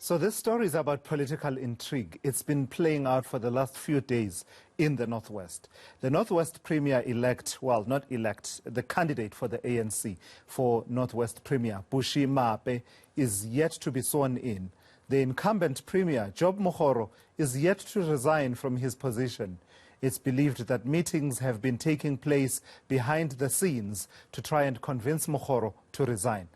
So this story is about political intrigue. It's been playing out for the last few days in the Northwest. The Northwest Premier-elect, well, not elect, the candidate for the ANC for Northwest Premier, Bushy Maape, is yet to be sworn in. The incumbent Premier, Job Mogoro, is yet to resign from his position. It's believed that meetings have been taking place behind the scenes to try and convince Mogoro to resign.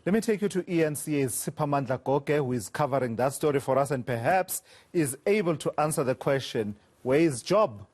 Let me take you to eNCA's Siphamandla Goge, who is covering that story for us and perhaps is able to answer the question, where is Job?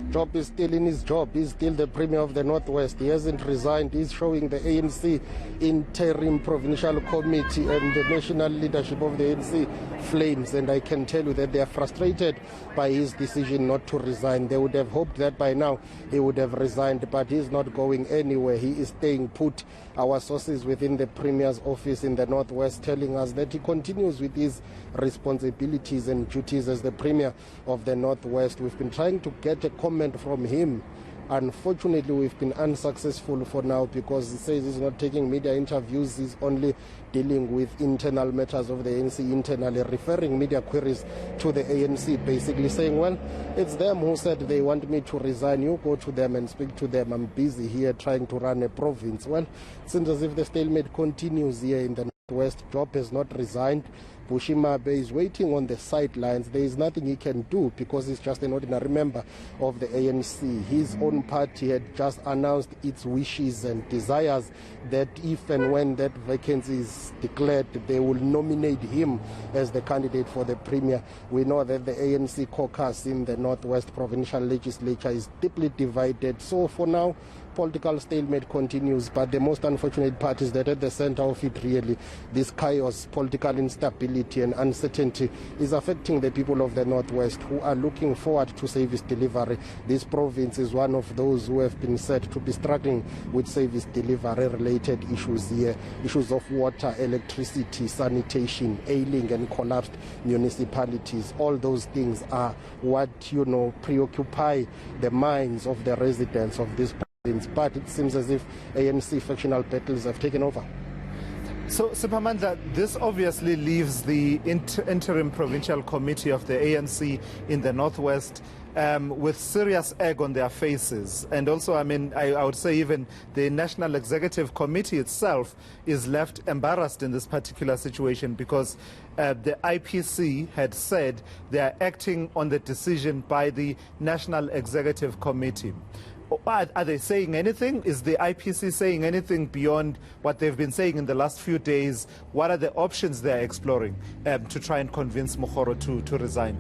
Job is still in his job. He's still the Premier of the Northwest. He hasn't resigned. He's showing the ANC interim provincial committee and the national leadership of the ANC flames. And I can tell you that they are frustrated by his decision not to resign. They would have hoped that by now he would have resigned, but he's not going anywhere. He is staying put. Our sources within the Premier's office in the Northwest telling us that he continues with his responsibilities and duties as the Premier of the Northwest. We've been trying to get a comment from him. Unfortunately, we've been unsuccessful for now because he says he's not taking media interviews. He's only dealing with internal matters of the ANC internally, referring media queries to the ANC, basically saying, well, it's them who said they want me to resign. You go to them and speak to them. I'm busy here trying to run a province. Well, it seems as if the stalemate continues here in the Northwest. Job has not resigned. Bushy Maape is waiting on the sidelines. There is nothing he can do because he's just an ordinary member of the ANC. His own party had just announced its wishes and desires that if and when that vacancy is declared, they will nominate him as the candidate for the Premier. We know that the ANC caucus in the Northwest Provincial Legislature is deeply divided. So for now, political stalemate continues, but the most unfortunate part is that at the center of it, really, this chaos, political instability and uncertainty is affecting the people of the Northwest who are looking forward to service delivery. This province is one of those who have been said to be struggling with service delivery related issues here, issues of water, electricity, sanitation, ailing and collapsed municipalities. All those things are what, preoccupy the minds of the residents of this province. But it seems as if ANC factional battles have taken over. So, Siphamandla, this obviously leaves the interim provincial committee of the ANC in the Northwest with serious egg on their faces. And also, I would say even the National Executive Committee itself is left embarrassed in this particular situation because the IPC had said they are acting on the decision by the National Executive Committee. Are they saying anything? Is the IPC saying anything beyond what they've been saying in the last few days? What are the options they're exploring to try and convince Mogoro to resign?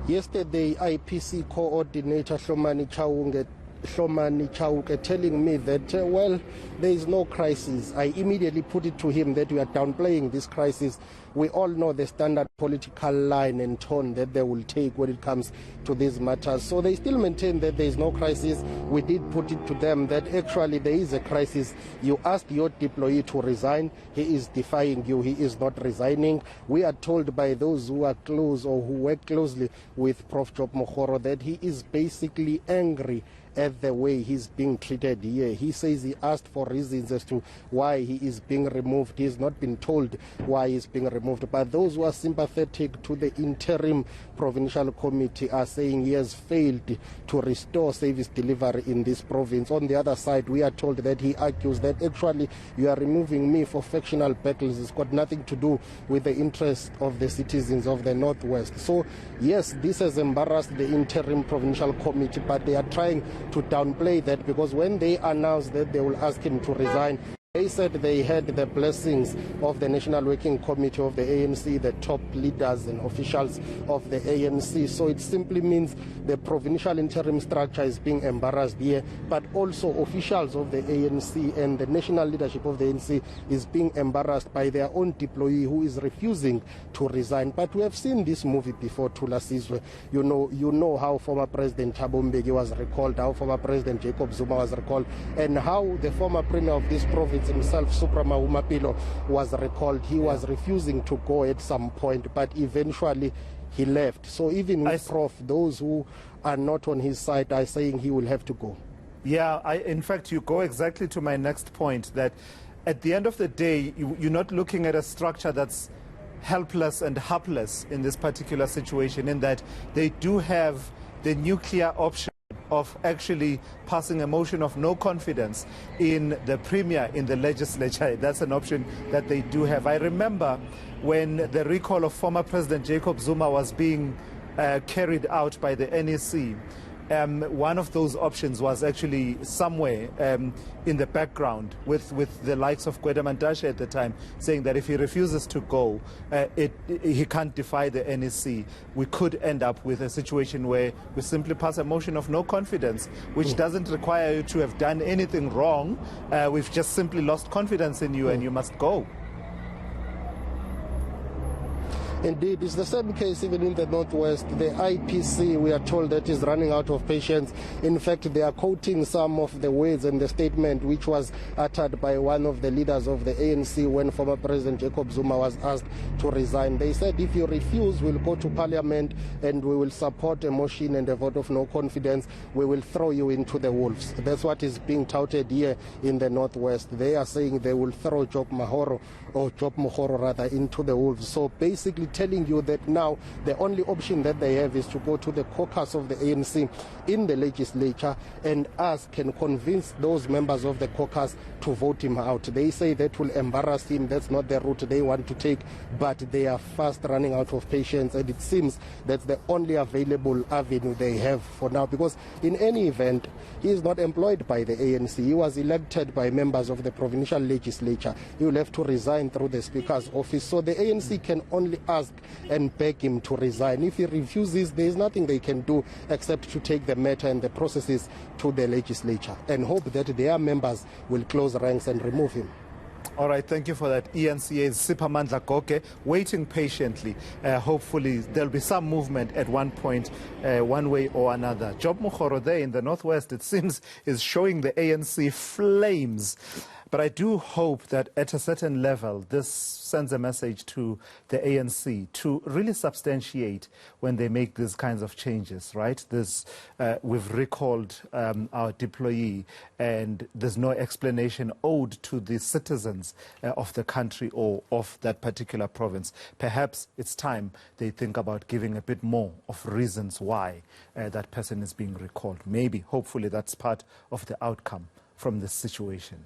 Yesterday, IPC coordinator Hlomani Chauke telling me that, well, there is no crisis. I immediately put it to him that we are downplaying this crisis. We all know the standard political line and tone that they will take when it comes to these matters. So they still maintain that there is no crisis. We did put it to them that actually there is a crisis. You asked your deployee to resign. He is defying you. He is not resigning. We are told by those who are close or who work closely with Prof. Job Mogoro that he is basically angry at the way he's being treated here. He says he asked for reasons as to why he is being removed. He has not been told why he's being removed. But those who are sympathetic to the interim provincial committee are saying he has failed to restore service delivery in this province. On the other side, we are told that he argues that actually you are removing me for factional battles. It's got nothing to do with the interests of the citizens of the Northwest. So yes, this has embarrassed the interim provincial committee, but they are trying to downplay that because when they announced that they will ask him to resign, they said they had the blessings of the National Working Committee of the ANC, the top leaders and officials of the ANC. So it simply means the provincial interim structure is being embarrassed here, but also officials of the ANC and the national leadership of the ANC is being embarrassed by their own deployee who is refusing to resign. But we have seen this movie before, Thula Sizwe. You know how former President Thabo Mbeki was recalled, how former President Jacob Zuma was recalled, and how the former premier of this province himself, Siphamandla Goge, was recalled. He was refusing to go at some point, but eventually he left. So even with Prof, those who are not on his side are saying he will have to go. Yeah, in fact, you go exactly to my next point, that at the end of the day, you're not looking at a structure that's helpless and helpless in this particular situation, in that they do have the nuclear option of actually passing a motion of no confidence in the Premier, in the legislature. That's an option that they do have. I remember when the recall of former President Jacob Zuma was being carried out by the NEC. One of those options was actually somewhere in the background with the likes of Gwede Mantashe at the time, saying that if he refuses to go, he can't defy the NEC. We could end up with a situation where we simply pass a motion of no confidence, which doesn't require you to have done anything wrong. We've just simply lost confidence in you and you must go. Indeed, it's the same case even in the Northwest. The IPC, we are told, that is running out of patience. In fact, they are quoting some of the words in the statement which was uttered by one of the leaders of the ANC when former President Jacob Zuma was asked to resign. They said, if you refuse, we'll go to Parliament and we will support a motion and a vote of no confidence. We will throw you into the wolves. That's what is being touted here in the Northwest. They are saying they will throw Job Mahoro into the wolves. So basically telling you that now the only option that they have is to go to the caucus of the ANC in the legislature and ask and convince those members of the caucus to vote him out. They say that will embarrass him. That's not the route they want to take, but they are fast running out of patience, and it seems that's the only available avenue they have for now, because in any event, he is not employed by the ANC. He was elected by members of the provincial legislature. He will have to resign through the Speaker's office. So the ANC can only ask and beg him to resign. If he refuses, there is nothing they can do except to take the matter and the processes to the legislature and hope that their members will close ranks and remove him. All right, thank you for that. eNCA's Siphamandla Goge waiting patiently. Hopefully there'll be some movement at one point, one way or another. Job Mohoro there in the Northwest, it seems, is showing the ANC flames. But I do hope that at a certain level, this sends a message to the ANC to really substantiate when they make these kinds of changes, right? We've recalled our deployee, and there's no explanation owed to the citizens of the country or of that particular province. Perhaps it's time they think about giving a bit more of reasons why that person is being recalled. Maybe, hopefully, that's part of the outcome from this situation.